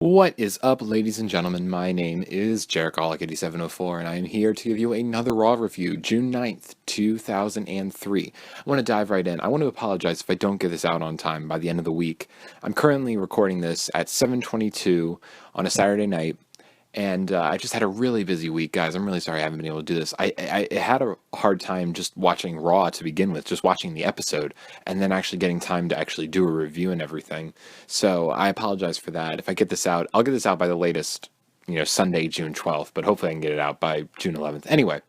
What is up, ladies and gentlemen? My name is Jericholic8704, and I am here to give you another Raw review, June 9th, 2003. I want to dive right in. I want to apologize if I don't get this out on time by the end of the week. I'm currently recording this at 7:22 on a Saturday night, and I just had a really busy week, guys. I'm really sorry I haven't been able to do this. I had a hard time just watching Raw to begin with, just watching the episode, and then actually getting time to actually do a review and everything. So I apologize for that. If I get this out, I'll get this out by the latest, Sunday, June 12th, but hopefully I can get it out by June 11th. Anyway,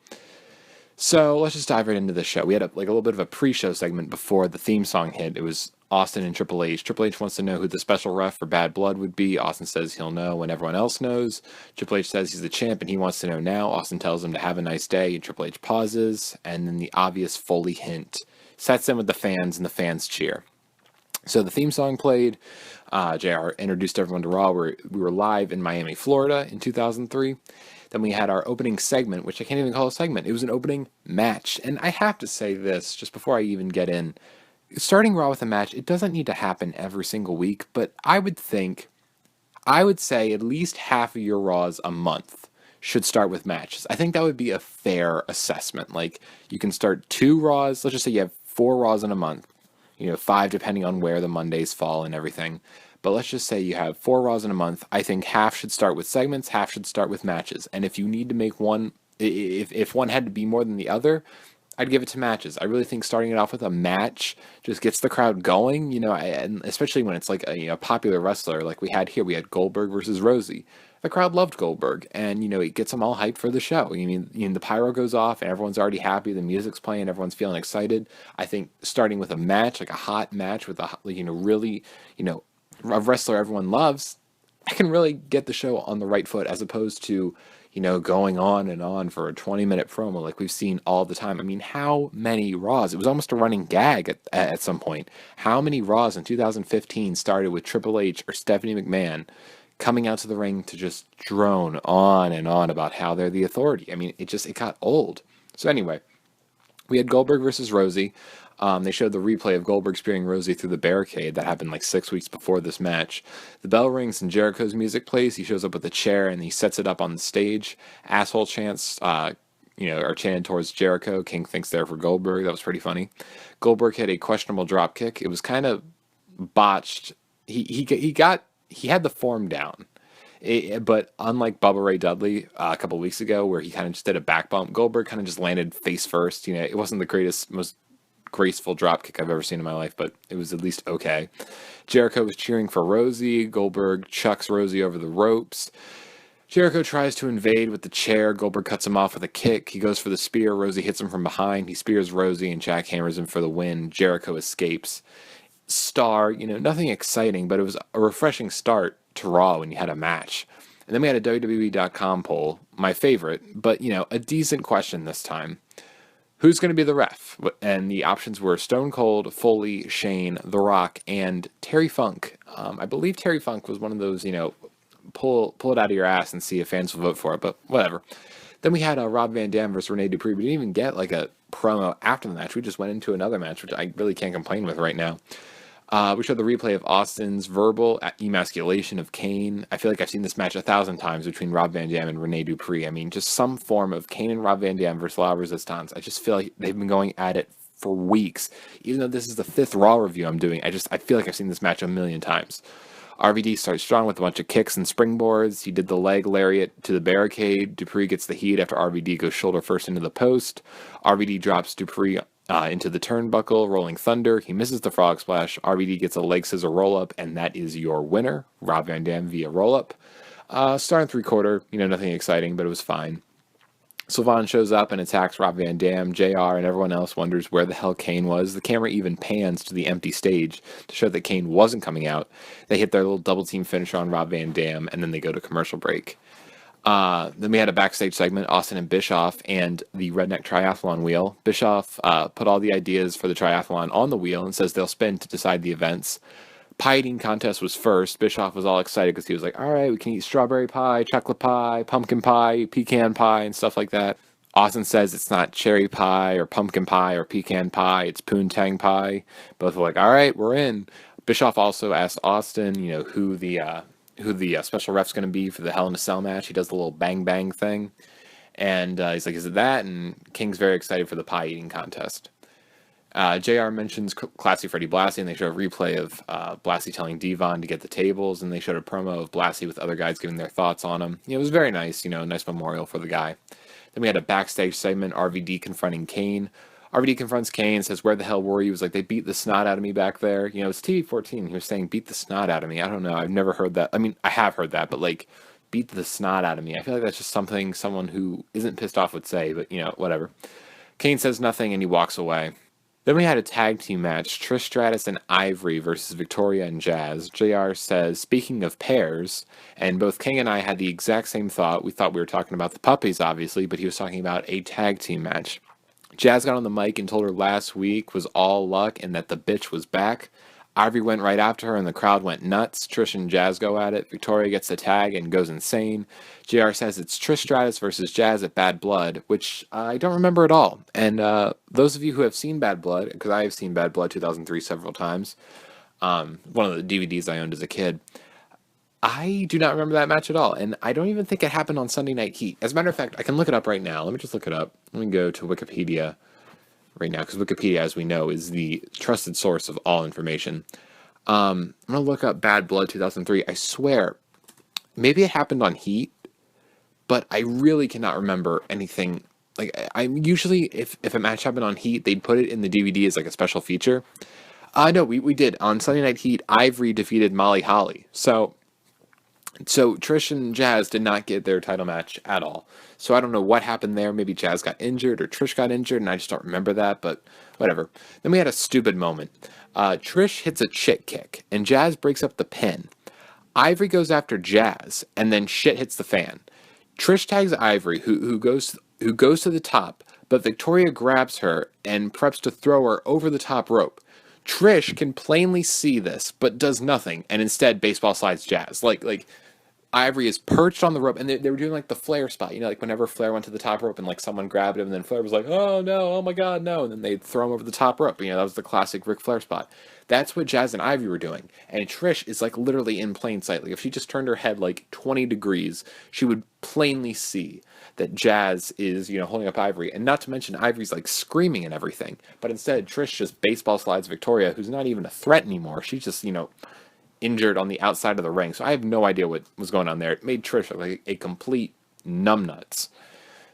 so let's just dive right into the show. We had a little bit of a pre-show segment before the theme song hit. It was Austin and Triple H. Triple H wants to know who the special ref for Bad Blood would be. Austin says he'll know when everyone else knows. Triple H says he's the champ and he wants to know now. Austin tells him to have a nice day, and Triple H pauses, and then the obvious Foley hint sets in with the fans, and the fans cheer. So the theme song played. JR introduced everyone to Raw. We were live in Miami, Florida in 2003. Then we had our opening segment, which I can't even call a segment. It was an opening match. And I have to say this, just before I even get in, starting Raw with a match, it doesn't need to happen every single week, but I would say at least half of your Raws a month should start with matches. I think that would be a fair assessment. Like, you can start 2 Raws. Let's just say you have 4 Raws in a month. 5 depending on where the Mondays fall and everything. But let's just say you have 4 Raws in a month. I think half should start with segments, half should start with matches. And if you need to make one, if one had to be more than the other, I'd give it to matches. I really think starting it off with a match just gets the crowd going, and especially when it's like a popular wrestler like we had here. We had Goldberg versus Rosey. The crowd loved Goldberg, and it gets them all hyped for the show. The pyro goes off, and everyone's already happy. The music's playing, everyone's feeling excited. I think starting with a match, like a hot match with a really a wrestler everyone loves, I can really get the show on the right foot, as opposed to going on and on for a 20-minute promo like we've seen all the time. I mean, how many Raws? It was almost a running gag at some point. How many Raws in 2015 started with Triple H or Stephanie McMahon coming out to the ring to just drone on and on about how they're the authority? I mean, it got old. So anyway, we had Goldberg versus Rosey. They showed the replay of Goldberg spearing Rosey through the barricade that happened like 6 weeks before this match. The bell rings and Jericho's music plays. He shows up with a chair and he sets it up on the stage. Asshole chants, are chanted towards Jericho. King thinks they're for Goldberg. That was pretty funny. Goldberg hit a questionable drop kick. It was kind of botched. He had the form down. But unlike Bubba Ray Dudley a couple weeks ago, where he kind of just did a back bump, Goldberg kind of just landed face first. It wasn't the greatest, most graceful dropkick I've ever seen in my life, but it was at least okay. Jericho was cheering for Rosey. Goldberg chucks Rosey over the ropes. Jericho tries to invade with the chair. Goldberg cuts him off with a kick. He goes for the spear. Rosey hits him from behind. He spears Rosey and jackhammers him for the win. Jericho escapes. Nothing exciting, but it was a refreshing start to Raw when you had a match. And then we had a WWE.com poll, my favorite, but a decent question this time. Who's going to be the ref? And the options were Stone Cold, Foley, Shane, The Rock, and Terry Funk. I believe Terry Funk was one of those, pull it out of your ass and see if fans will vote for it, but whatever. Then we had Rob Van Dam versus Rene Dupree. We didn't even get like a promo after the match. We just went into another match, which I really can't complain with right now. We showed the replay of Austin's verbal emasculation of Kane. I feel like I've seen this match 1,000 times between Rob Van Dam and Rene Dupree. I mean, just some form of Kane and Rob Van Dam versus La Resistance. I just feel like they've been going at it for weeks. Even though this is the 5th Raw review I'm doing, I feel like I've seen this match a million times. RVD starts strong with a bunch of kicks and springboards. He did the leg lariat to the barricade. Dupree gets the heat after RVD goes shoulder first into the post. RVD drops Dupree into the turnbuckle, rolling thunder. He misses the frog splash. RVD gets a leg scissor roll-up, and that is your winner. Rob Van Dam via roll-up. Starting 3/4, nothing exciting, but it was fine. Sylvan shows up and attacks Rob Van Dam. JR and everyone else wonders where the hell Kane was. The camera even pans to the empty stage to show that Kane wasn't coming out. They hit their little double team finisher on Rob Van Dam, and then they go to commercial break. Then we had a backstage segment, Austin and Bischoff and the Redneck Triathlon wheel. Bischoff put all the ideas for the triathlon on the wheel and says they'll spin to decide the events. Pie eating contest was first. Bischoff was all excited because he was like, all right, we can eat strawberry pie, chocolate pie, pumpkin pie, pecan pie, and stuff like that. Austin says it's not cherry pie or pumpkin pie or pecan pie, it's poontang pie. Both were like, all right, we're in. Bischoff also asked Austin, who the who the special ref's going to be for the Hell in a Cell match. He does the little bang bang thing. And he's like, is it that? And King's very excited for the pie eating contest. JR mentions Classy Freddie Blassie, and they show a replay of Blassie telling Devon to get the tables, and they showed a promo of Blassie with other guys giving their thoughts on him. It was very nice, nice memorial for the guy. Then we had a backstage segment, RVD confronting Kane. RVD confronts Kane, says, where the hell were you? He was like, they beat the snot out of me back there. It's TV14. He was saying, beat the snot out of me. I don't know. I've never heard that. I mean, I have heard that, but like, beat the snot out of me. I feel like that's just something someone who isn't pissed off would say, but, whatever. Kane says nothing, and he walks away. Then we had a tag team match, Trish Stratus and Ivory versus Victoria and Jazz. JR says, speaking of pairs, and both King and I had the exact same thought. We thought we were talking about the puppies, obviously, but he was talking about a tag team match. Jazz got on the mic and told her last week was all luck and that the bitch was back. Ivory went right after her and the crowd went nuts. Trish and Jazz go at it. Victoria gets the tag and goes insane. JR says it's Trish Stratus versus Jazz at Bad Blood, which I don't remember at all. And those of you who have seen Bad Blood, because I have seen Bad Blood 2003 several times, one of the DVDs I owned as a kid, I do not remember that match at all. And I don't even think it happened on Sunday Night Heat. As a matter of fact, I can look it up right now. Let me just look it up. Let me go to Wikipedia right now, because Wikipedia, as we know, is the trusted source of all information. I'm going to look up Bad Blood 2003. I swear, maybe it happened on Heat, but I really cannot remember anything. Like, I'm usually, if a match happened on Heat, they'd put it in the DVD as like a special feature. No, we did. On Sunday Night Heat, Ivory defeated Molly Holly. So Trish and Jazz did not get their title match at all. So I don't know what happened there. Maybe Jazz got injured or Trish got injured, and I just don't remember that, but whatever. Then we had a stupid moment. Trish hits a chick kick, and Jazz breaks up the pin. Ivory goes after Jazz, and then shit hits the fan. Trish tags Ivory, who goes to the top, but Victoria grabs her and preps to throw her over the top rope. Trish can plainly see this, but does nothing, and instead baseball slides Jazz. Like Ivory is perched on the rope, and they were doing like the Flair spot, like whenever Flair went to the top rope and like someone grabbed him, and then Flair was like, oh no, oh my god, no, and then they'd throw him over the top rope. That was the classic Ric Flair spot. That's what Jazz and Ivory were doing, and Trish is like literally in plain sight. Like if she just turned her head like 20 degrees, she would plainly see that Jazz is, holding up Ivory, and not to mention Ivory's like screaming and everything, but instead Trish just baseball slides Victoria, who's not even a threat anymore. She's just, injured on the outside of the ring. So I have no idea what was going on there. It made Trish look like a complete numbnuts.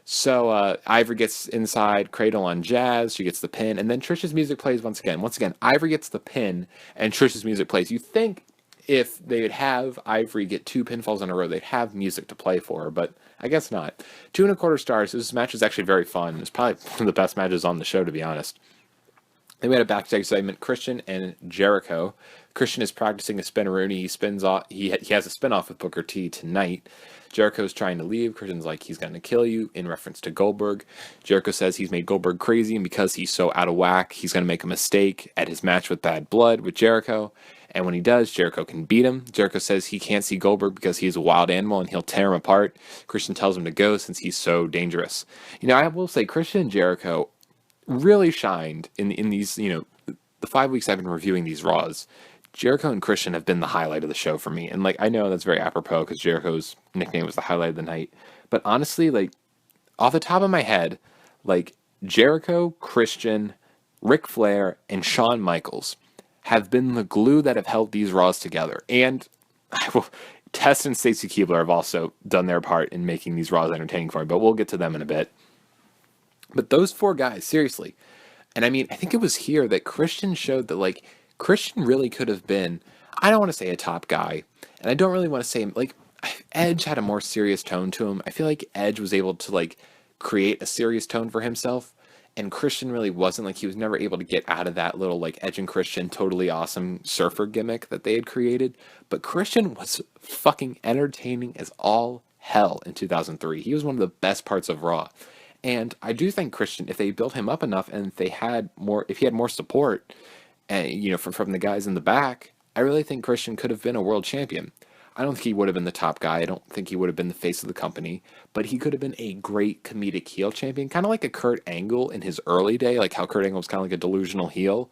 So Ivory gets inside, cradle on Jazz. She gets the pin, and then Trish's music plays once again. Once again, Ivory gets the pin, and Trish's music plays. You think if they would have Ivory get 2 pinfalls in a row, they'd have music to play for her, but I guess not. 2.25 stars. This match was actually very fun. It's probably one of the best matches on the show, to be honest. Then we had a backstage segment, Christian and Jericho. Christian is practicing a spinneroonie. He spins off. He has a spin-off with Booker T tonight. Jericho's trying to leave. Christian's like, he's going to kill you, in reference to Goldberg. Jericho says he's made Goldberg crazy, and because he's so out of whack, he's going to make a mistake at his match with Bad Blood with Jericho. And when he does, Jericho can beat him. Jericho says he can't see Goldberg because he's a wild animal and he'll tear him apart. Christian tells him to go since he's so dangerous. I will say Christian and Jericho really shined in these, the 5 weeks I've been reviewing these Raws. Jericho and Christian have been the highlight of the show for me. And, I know that's very apropos because Jericho's nickname was the highlight of the night. But honestly, off the top of my head, Jericho, Christian, Ric Flair, and Shawn Michaels have been the glue that have held these Raws together. And Test and Stacy Keibler have also done their part in making these Raws entertaining for me. But we'll get to them in a bit. But those 4 guys, seriously. And I think it was here that Christian showed that, Christian really could have been, I don't want to say a top guy, and I don't really want to say, Edge had a more serious tone to him. I feel like Edge was able to, create a serious tone for himself, and Christian really wasn't. He was never able to get out of that little, Edge and Christian totally awesome surfer gimmick that they had created. But Christian was fucking entertaining as all hell in 2003. He was one of the best parts of Raw. And I do think Christian, if they built him up enough and if he had more support, and from the guys in the back, I really think Christian could have been a world champion. I don't think he would have been the top guy. I don't think he would have been the face of the company, but he could have been a great comedic heel champion, kind of like a Kurt Angle in his early day, like how Kurt Angle was kind of like a delusional heel.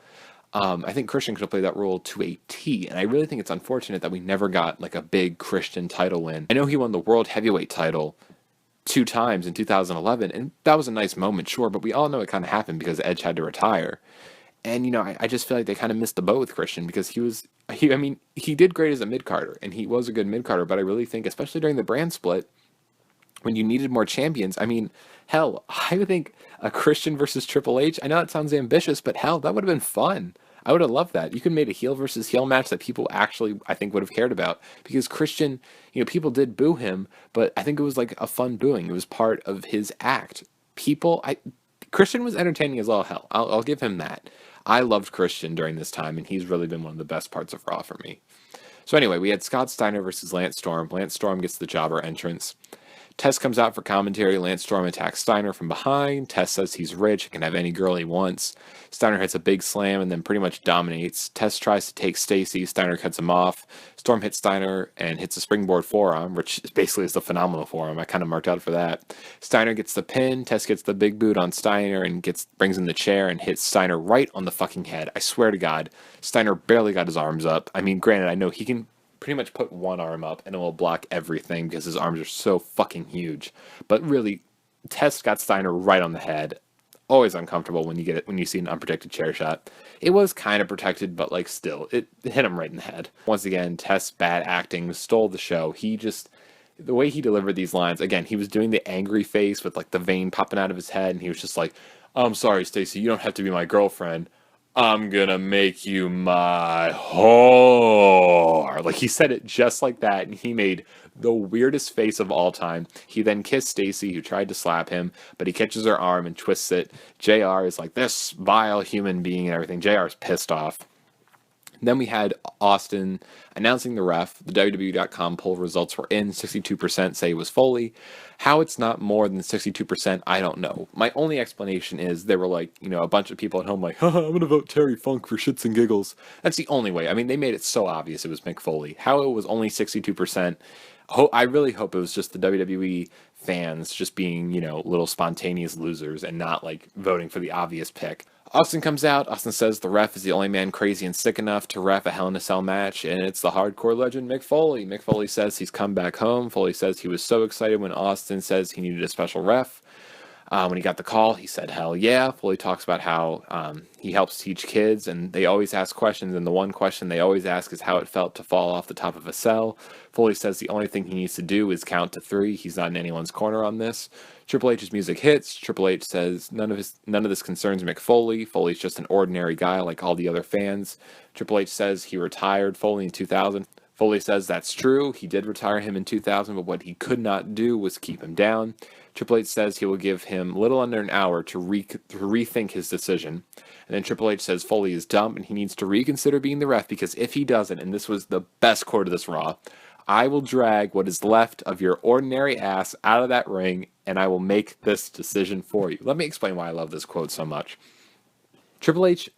I think Christian could have played that role to a T, and I really think it's unfortunate that we never got like a big Christian title win. I know he won the World Heavyweight title 2 times in 2011, and that was a nice moment, sure, but we all know it kind of happened because Edge had to retire. And, I just feel like they kind of missed the boat with Christian because he did great as a mid-carder, and he was a good mid-carder, but I really think, especially during the brand split, when you needed more champions, hell, I would think a Christian versus Triple H, I know it sounds ambitious, but hell, that would have been fun. I would have loved that. You could have made a heel versus heel match that people actually, I think, would have cared about. Because Christian, people did boo him, but I think it was like a fun booing. It was part of his act. Christian was entertaining as all hell. I'll give him that. I loved Christian during this time, and he's really been one of the best parts of Raw for me. So anyway, we had Scott Steiner versus Lance Storm. Lance Storm gets the jobber entrance. Tess comes out for commentary. Lance Storm attacks Steiner from behind. Tess says he's rich and can have any girl he wants. Steiner hits a big slam and then pretty much dominates. Tess tries to take Stacy. Steiner cuts him off. Storm hits Steiner and hits a springboard forearm, which basically is the phenomenal forearm. I kind of marked out for that. Steiner gets the pin. Tess gets the big boot on Steiner and brings in the chair and hits Steiner right on the fucking head. I swear to God, Steiner barely got his arms up. Granted, I know he can pretty much put one arm up and it will block everything because his arms are so fucking huge. But really, Tess got Steiner right on the head. Always uncomfortable when you see an unprotected chair shot. It was kind of protected, but still, it hit him right in the head. Once again, Tess' bad acting stole the show. The way he delivered these lines, again, he was doing the angry face with the vein popping out of his head, and he was just like, "I'm sorry, Stacy, you don't have to be my girlfriend. I'm gonna make you my whore." He said it just like that, and he made the weirdest face of all time. He then kissed Stacy, who tried to slap him, but he catches her arm and twists it. JR is like, "This vile human being," and everything. JR is pissed off. Then we had Austin announcing the ref. The WWE.com poll results were in. 62% say it was Foley. How it's not more than 62%, I don't know. My only explanation is there were a bunch of people at home haha, I'm going to vote Terry Funk for shits and giggles. That's the only way. They made it so obvious it was Mick Foley. How it was only 62%, I really hope it was just the WWE fans just being, little spontaneous losers and not voting for the obvious pick. Austin comes out. Austin says the ref is the only man crazy and sick enough to ref a Hell in a Cell match, and it's the hardcore legend Mick Foley. Mick Foley says he's come back home. Foley says he was so excited when Austin says he needed a special ref. When he got the call, he said, hell yeah. Foley talks about how he helps teach kids, and they always ask questions, and the one question they always ask is how it felt to fall off the top of a cell. Foley says the only thing he needs to do is count to 3. He's not in anyone's corner on this. Triple H's music hits. Triple H says none of this concerns Mick Foley. Foley's just an ordinary guy like all the other fans. Triple H says he retired Foley in 2000. Foley says that's true. He did retire him in 2000, but what he could not do was keep him down. Triple H says he will give him little under an hour to rethink his decision. And then Triple H says Foley is dumb and he needs to reconsider being the ref, because if he doesn't, and this was the best quote of this Raw, I will drag what is left of your ordinary ass out of that ring and I will make this decision for you. Let me explain why I love this quote so much. Triple H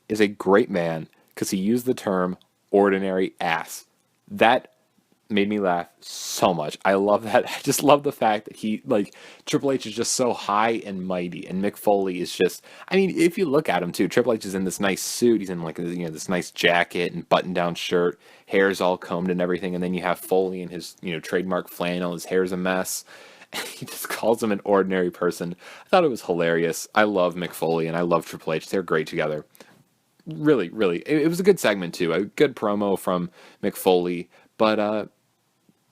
is a great man because he used the term ordinary ass. That made me laugh so much. I love that. I just love the fact that Triple H is just so high and mighty, and Mick Foley is just, if you look at him too, Triple H is in this nice suit, he's in this nice jacket and button-down shirt, hair's all combed and everything, and then you have Foley in his, trademark flannel, his hair's a mess. He just calls him an ordinary person. I thought it was hilarious. I love Mick Foley and I love Triple H. They're great together. Really, really. It was a good segment too. A good promo from Mick Foley, but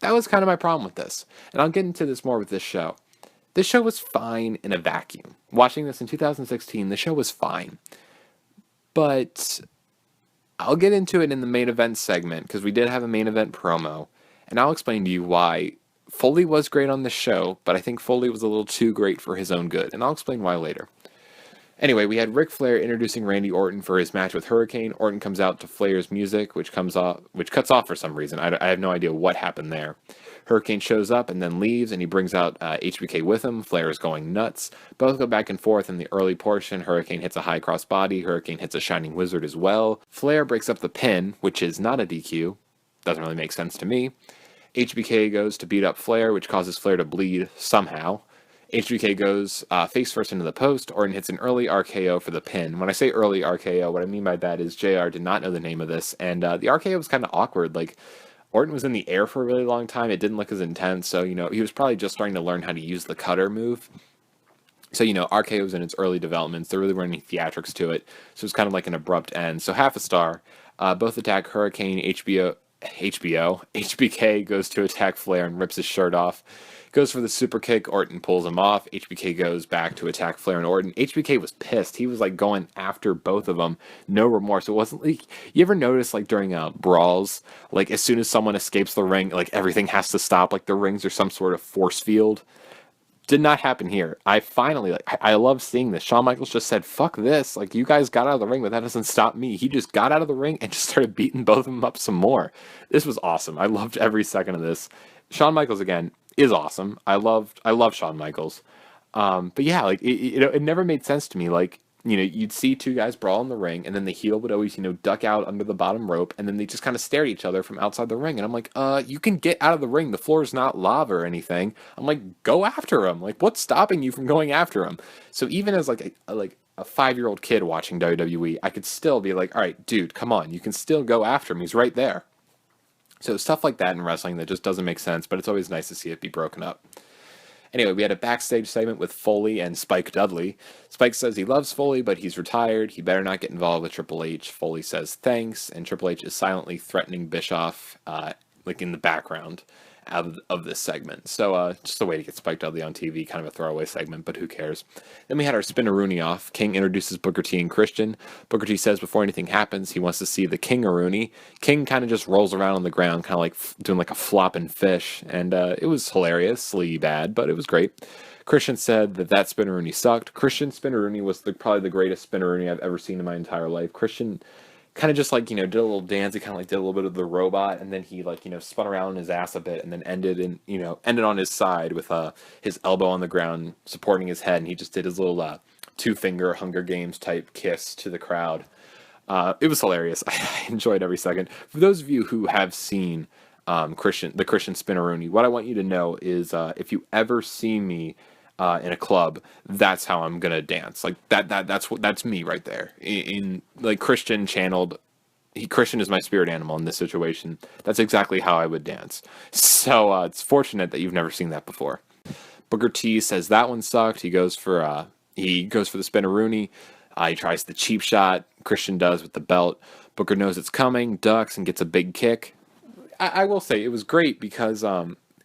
that was kind of my problem with this. And I'll get into this more with this show. This show was fine in a vacuum. Watching this in 2016, the show was fine. But I'll get into it in the main event segment, because we did have a main event promo. And I'll explain to you why Foley was great on the show, but I think Foley was a little too great for his own good. And I'll explain why later. Anyway, we had Ric Flair introducing Randy Orton for his match with Hurricane. Orton comes out to Flair's music, which cuts off for some reason. I have no idea what happened there. Hurricane shows up and then leaves, and he brings out HBK with him. Flair is going nuts. Both go back and forth in the early portion. Hurricane hits a high cross body. Hurricane hits a Shining Wizard as well. Flair breaks up the pin, which is not a DQ. Doesn't really make sense to me. HBK goes to beat up Flair, which causes Flair to bleed somehow. HBK goes face first into the post. Orton hits an early RKO for the pin. When I say early RKO, what I mean by that is JR did not know the name of this, and the RKO was kind of awkward. Like, Orton was in the air for a really long time. It didn't look as intense, so, he was probably just starting to learn how to use the cutter move. So, RKO was in its early developments. There really weren't any theatrics to it, so it was kind of like an abrupt end. So half a star. Both attack Hurricane, HBK goes to attack Flair and rips his shirt off. Goes for the super kick. Orton pulls him off. HBK goes back to attack Flair and Orton. HBK was pissed. He was like going after both of them. No remorse. It wasn't like, you ever notice like during brawls, like as soon as someone escapes the ring, like everything has to stop. Like the rings are some sort of force field. Did not happen here. I love seeing this. Shawn Michaels just said, fuck this. Like, you guys got out of the ring, but that doesn't stop me. He just got out of the ring and just started beating both of them up some more. This was awesome. I loved every second of this. Shawn Michaels, again, is awesome. I love Shawn Michaels. But yeah, like, it never made sense to me. Like, you'd see two guys brawl in the ring, and then the heel would always, duck out under the bottom rope, and then they just kind of stare at each other from outside the ring. And I'm like, you can get out of the ring. The floor is not lava or anything. I'm like, go after him. Like, what's stopping you from going after him? So even as like a 5-year-old kid watching WWE, I could still be like, all right, dude, come on. You can still go after him. He's right there. So stuff like that in wrestling that just doesn't make sense, but it's always nice to see it be broken up. Anyway, we had a backstage segment with Foley and Spike Dudley. Spike says he loves Foley, but he's retired. He better not get involved with Triple H. Foley says thanks, and Triple H is silently threatening Bischoff, like in the background of this segment. So just a way to get Spike Dudley on TV, kind of a throwaway segment, but who cares? Then we had our Spinneroonie off. King introduces Booker T and Christian. Booker T says before anything happens, he wants to see the King-a-Rooney. King kind of just rolls around on the ground, kind of like doing like a flopping fish, and it was hilariously bad, but it was great. Christian said that Spinneroonie sucked. Christian Spinneroonie was probably the greatest Spinneroonie I've ever seen in my entire life. Christian kind of just like, did a little dance. He kind of like did a little bit of the robot, and then he like, spun around on his ass a bit, and then ended on his side with his elbow on the ground, supporting his head, and he just did his little 2-finger Hunger Games type kiss to the crowd. It was hilarious. I enjoyed every second. For those of you who have seen the Christian Spinneroonie, what I want you to know is if you ever see me in a club, that's how I'm gonna dance. Like that's me right there. In like Christian channeled, Christian is my spirit animal in this situation. That's exactly how I would dance. So it's fortunate that you've never seen that before. Booker T says that one sucked. He goes for the Spinneroonie. He tries the cheap shot. Christian does with the belt. Booker knows it's coming, ducks, and gets a big kick. I will say it was great because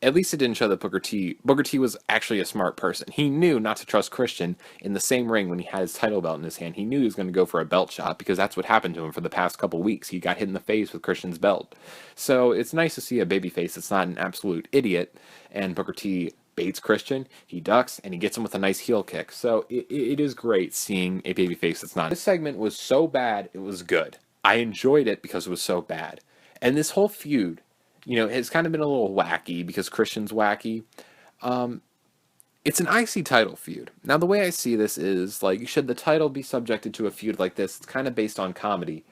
at least it didn't show that Booker T was actually a smart person. He knew not to trust Christian in the same ring when he had his title belt in his hand. He knew he was going to go for a belt shot because that's what happened to him for the past couple weeks. He got hit in the face with Christian's belt. So it's nice to see a babyface that's not an absolute idiot, and Booker T baits Christian, he ducks, and he gets him with a nice heel kick. So it is great seeing a babyface that's not. This segment was so bad, it was good. I enjoyed it because it was so bad. And this whole feud, it's kind of been a little wacky because Christian's wacky. It's an IC title feud. Now, the way I see this is, like, should the title be subjected to a feud like this? It's kind of based on comedy.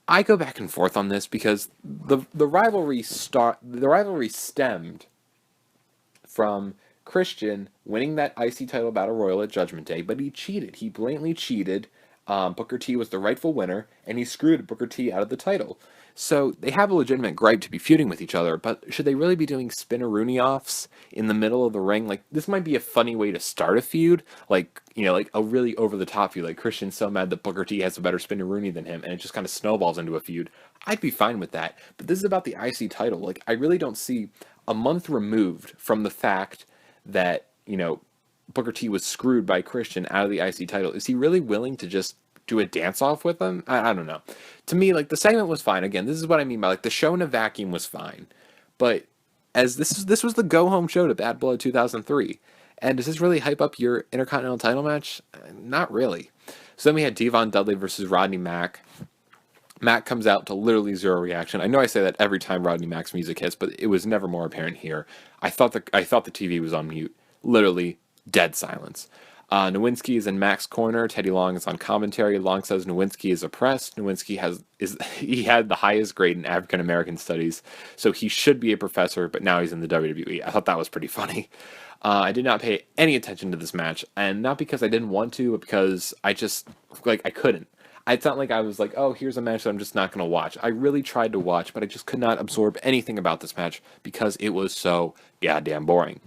I go back and forth on this because the rivalry stemmed from Christian winning that IC title battle royal at Judgment Day, but he cheated. He blatantly cheated. Booker T was the rightful winner, and he screwed Booker T out of the title. So they have a legitimate gripe to be feuding with each other, but should they really be doing Spinneroonie-offs in the middle of the ring? Like, this might be a funny way to start a feud, like a really over-the-top feud, like Christian's so mad that Booker T has a better Spinneroonie than him, and it just kind of snowballs into a feud. I'd be fine with that, but this is about the IC title. Like, I really don't see a month removed from the fact that, Booker T was screwed by Christian out of the IC title. Is he really willing to just do a dance-off with him? I don't know. To me, like, the segment was fine. Again, this is what I mean by, like, the show in a vacuum was fine. But as this was the go-home show to Bad Blood 2003. And does this really hype up your Intercontinental title match? Not really. So then we had Devon Dudley versus Rodney Mack. Mack comes out to literally zero reaction. I know I say that every time Rodney Mack's music hits, but it was never more apparent here. I thought the TV was on mute. Literally dead silence. Nowinski is in Mack's corner. Teddy Long is on commentary. Long says Nowinski is oppressed. Nowinski he had the highest grade in African American studies, so he should be a professor, but now he's in the WWE. I thought that was pretty funny. I did not pay any attention to this match, and not because I didn't want to, but because I just I couldn't. It's not like I was like, oh, here's a match that I'm just not going to watch. I really tried to watch, but I just could not absorb anything about this match because it was so goddamn boring.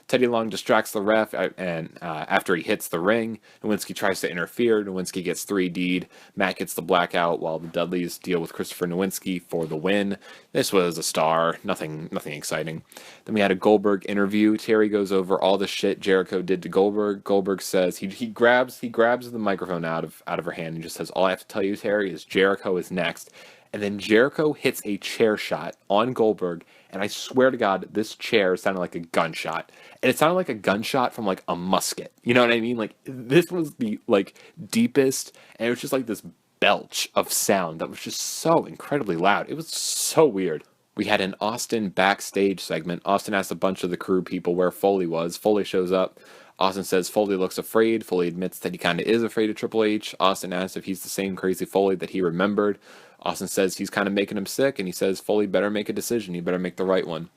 Teddy Long distracts the ref, and after he hits the ring, Nowinski tries to interfere. Nowinski gets 3D'd. Mack gets the blackout while the Dudleys deal with Christopher Nowinski for the win. This was a star. Nothing exciting. Then we had a Goldberg interview. Terry goes over all the shit Jericho did to Goldberg. Goldberg says he grabs the microphone out of her hand and just says, "All I have to tell you, Terry, is Jericho is next." And then Jericho hits a chair shot on Goldberg, and I swear to God, this chair sounded like a gunshot. And it sounded like a gunshot from, like, a musket. You know what I mean? Like, this was the, like, deepest, and it was just like this belch of sound that was just so incredibly loud. It was so weird. We had an Austin backstage segment. Austin asked a bunch of the crew people where Foley was. Foley shows up. Austin says Foley looks afraid. Foley admits that he kind of is afraid of Triple H. Austin asks if he's the same crazy Foley that he remembered. Austin says he's kind of making him sick, and he says Foley better make a decision. He better make the right one.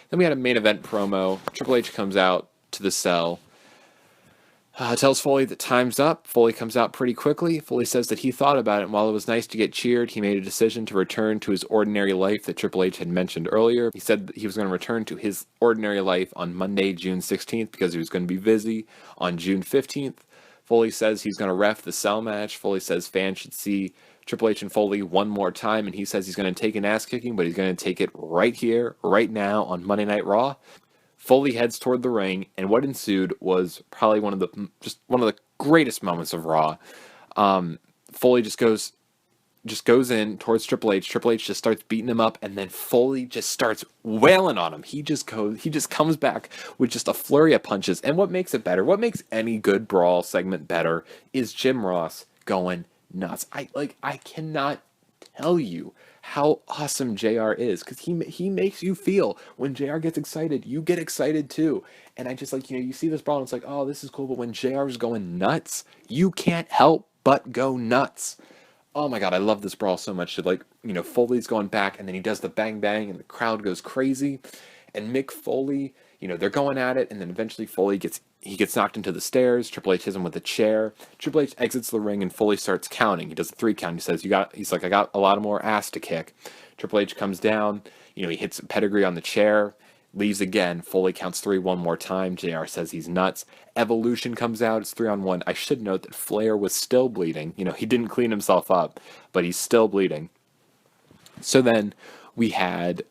Then we had a main event promo. Triple H comes out to the cell. Tells Foley that time's up. Foley comes out pretty quickly. Foley says that he thought about it, and while it was nice to get cheered, he made a decision to return to his ordinary life that Triple H had mentioned earlier. He said that he was going to return to his ordinary life on Monday, June 16th, because he was going to be busy on June 15th. Foley says he's going to ref the cell match. Foley says fans should see Triple H and Foley one more time, and he says he's going to take an ass-kicking, but he's going to take it right here, right now, on Monday Night Raw. Foley heads toward the ring, and what ensued was probably one of the greatest moments of Raw. Foley just goes in towards Triple H. Triple H just starts beating him up, and then Foley just starts wailing on him. He just comes back with just a flurry of punches. And what makes it better, what makes any good brawl segment better, is Jim Ross going nuts. I cannot tell you how awesome JR is, because he makes you feel when JR gets excited, you get excited too. And I just you see this brawl and it's like, oh, this is cool, but when JR is going nuts, you can't help but go nuts. Oh my God, I love this brawl so much. Foley's going back, and then he does the bang bang, and the crowd goes crazy. And Mick Foley, they're going at it, and then eventually Foley gets knocked into the stairs. Triple H hits him with a chair. Triple H exits the ring, and Foley starts counting. He does a 3 count. He says, I got a lot more ass to kick. Triple H comes down. He hits a pedigree on the chair. Leaves again. Foley counts 3 one more time. JR says he's nuts. Evolution comes out. It's 3-on-1. I should note that Flair was still bleeding. He didn't clean himself up, but he's still bleeding. So then we had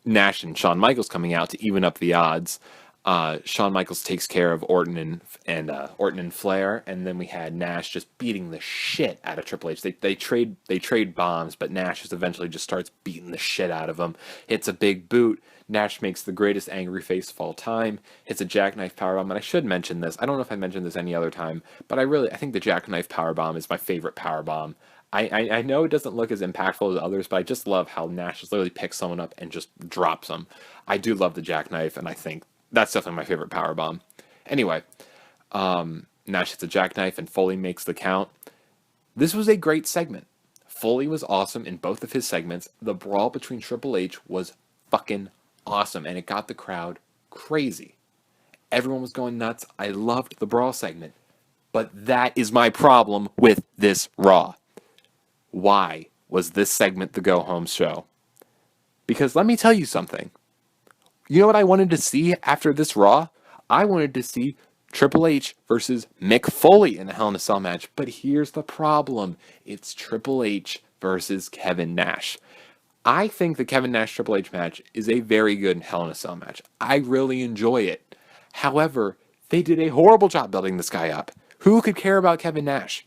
Nash and Shawn Michaels coming out to even up the odds. Shawn Michaels takes care of Orton and Flair, and then we had Nash just beating the shit out of Triple H. They trade bombs, but Nash just eventually just starts beating the shit out of him. Hits a big boot. Nash makes the greatest angry face of all time. Hits a jackknife powerbomb, and I should mention this. I don't know if I mentioned this any other time, but I think the jackknife powerbomb is my favorite powerbomb. I know it doesn't look as impactful as others, but I just love how Nash just literally picks someone up and just drops them. I do love the jackknife, and I think that's definitely my favorite powerbomb. Anyway, Nash hits a jackknife, and Foley makes the count. This was a great segment. Foley was awesome in both of his segments. The brawl between Triple H was fucking awesome, and it got the crowd crazy. Everyone was going nuts. I loved the brawl segment. But that is my problem with this Raw. Why was this segment the go-home show? Because let me tell you something. You know what I wanted to see after this Raw? I wanted to see Triple H versus Mick Foley in a Hell in a Cell match. But here's the problem. It's Triple H versus Kevin Nash. I think the Kevin Nash Triple H match is a very good Hell in a Cell match. I really enjoy it. However, they did a horrible job building this guy up. Who could care about Kevin Nash?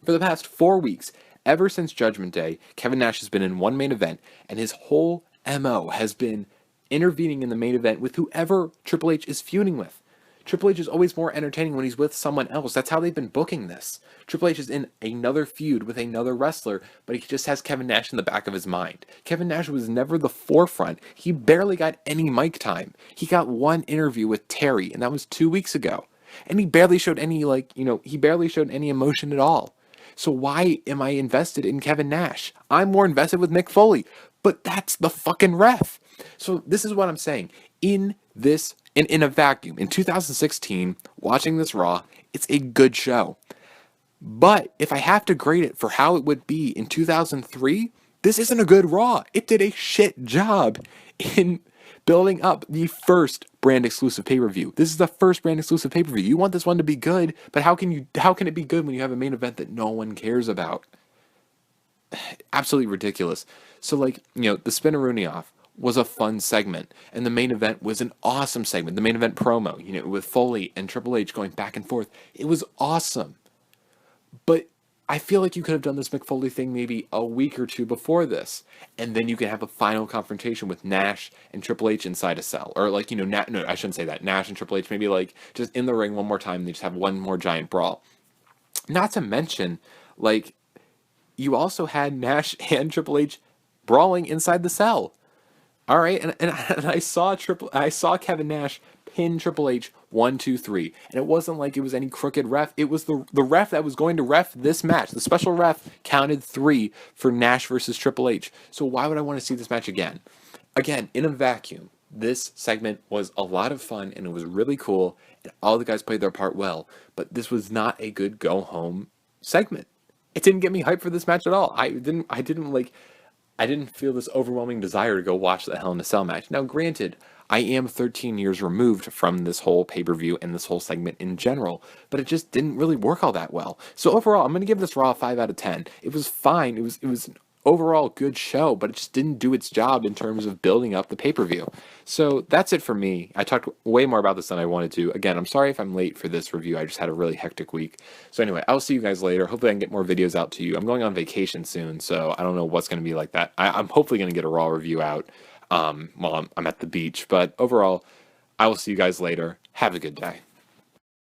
For the past 4 weeks, ever since Judgment Day, Kevin Nash has been in one main event, and his whole MO has been intervening in the main event with whoever Triple H is feuding with. Triple H is always more entertaining when he's with someone else. That's how they've been booking this. Triple H is in another feud with another wrestler, but he just has Kevin Nash in the back of his mind. Kevin Nash was never the forefront. He barely got any mic time. He got one interview with Terry, and that was 2 weeks ago. And he barely showed any, like, he barely showed any emotion at all. So why am I invested in Kevin Nash? I'm more invested with Mick Foley, but that's the fucking ref. So this is what I'm saying. In a vacuum, in 2016, watching this Raw, it's a good show. But if I have to grade it for how it would be in 2003, this isn't a good Raw. It did a shit job in building up the first brand exclusive pay-per-view. This is the first brand exclusive pay-per-view. You want this one to be good, but how can it be good when you have a main event that no one cares about? Absolutely ridiculous. So, like, the Spinneroonie off was a fun segment, and the main event was an awesome segment. The main event promo, with Foley and Triple H going back and forth, it was awesome. But I feel like you could have done this Mick Foley thing maybe a week or two before this, and then you can have a final confrontation with Nash and Triple H inside a cell, or like, no, I shouldn't say that. Nash and Triple H maybe like just in the ring one more time, and they just have one more giant brawl. Not to mention, like, you also had Nash and Triple H brawling inside the cell. All right, and I saw Kevin Nash pin Triple H 1, 2, 3, and it wasn't like it was any crooked ref. It was the ref that was going to ref this match. The special ref counted 3 for Nash versus Triple H. So why would I want to see this match again? Again, in a vacuum, this segment was a lot of fun and it was really cool, and all the guys played their part well. But this was not a good go home segment. It didn't get me hyped for this match at all. I didn't feel this overwhelming desire to go watch the Hell in a Cell match. Now, granted, I am 13 years removed from this whole pay-per-view and this whole segment in general, but it just didn't really work all that well. So overall, I'm going to give this Raw a 5 out of 10. It was fine. It was an overall good show, but it just didn't do its job in terms of building up the pay-per-view. So that's it for me. I talked way more about this than I wanted to. Again, I'm sorry if I'm late for this review. I just had a really hectic week. So anyway, I'll see you guys later. Hopefully I can get more videos out to you. I'm going on vacation soon, so I don't know what's going to be like that. I'm hopefully going to get a Raw review out while I'm at the beach. But overall, I will see you guys later. Have a good day.